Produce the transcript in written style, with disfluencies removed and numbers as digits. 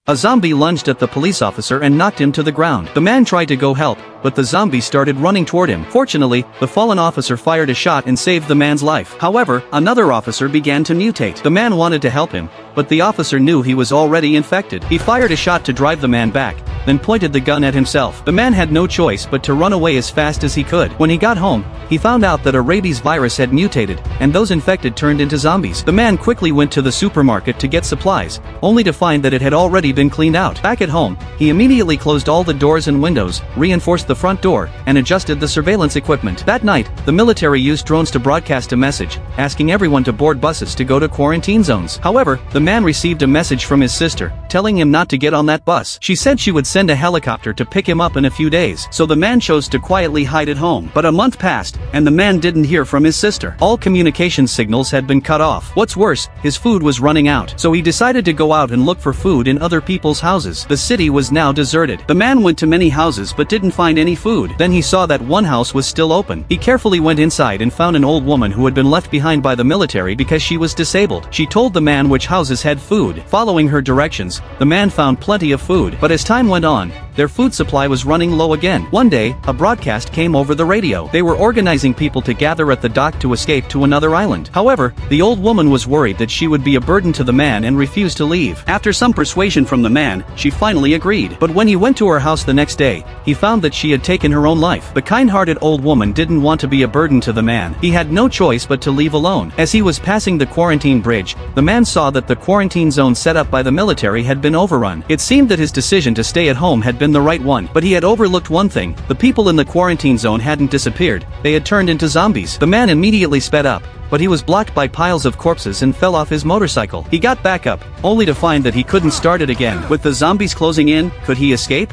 A zombie lunged at the police officer and knocked him to the ground. The man tried to go help, but the zombie started running toward him. Fortunately, the fallen officer fired a shot and saved the man's life. However, another officer began to mutate. The man wanted to help him, but the officer knew he was already infected. He fired a shot to drive the man back, then pointed the gun at himself. The man had no choice but to run away as fast as he could. When he got home, he found out that a rabies virus had mutated, and those infected turned into zombies. The man quickly went to the supermarket to get supplies, only to find that it had already been cleaned out. Back at home, he immediately closed all the doors and windows, reinforced the front door, and adjusted the surveillance equipment. That night, the military used drones to broadcast a message, asking everyone to board buses to go to quarantine zones. However, the man received a message from his sister, telling him not to get on that bus. She said she would send a helicopter to pick him up in a few days, so the man chose to quietly hide at home. But a month passed, and the man didn't hear from his sister. All communication signals had been cut off. What's worse, his food was running out, so he decided to go out and look for food in other people's houses. The city was now deserted. The man went to many houses but didn't find any food. Then he saw that one house was still open. He carefully went inside and found an old woman who had been left behind by the military because she was disabled. She told the man which houses had food. Following her directions, the man found plenty of food, but as time went on, their food supply was running low again. One day, a broadcast came over the radio. They were organizing people to gather at the dock to escape to another island. However, the old woman was worried that she would be a burden to the man and refused to leave. After some persuasion from the man, she finally agreed. But when he went to her house the next day, he found that she had taken her own life. The kind-hearted old woman didn't want to be a burden to the man. He had no choice but to leave alone. As he was passing the quarantine bridge, the man saw that the quarantine zone set up by the military had been overrun. It seemed that his decision to stay at home had been the right one, but he had overlooked one thing: the people in the quarantine zone hadn't disappeared, they had turned into zombies. The man immediately sped up, but he was blocked by piles of corpses and fell off his motorcycle. He got back up, only to find that he couldn't start it again. With the zombies closing in, could he escape?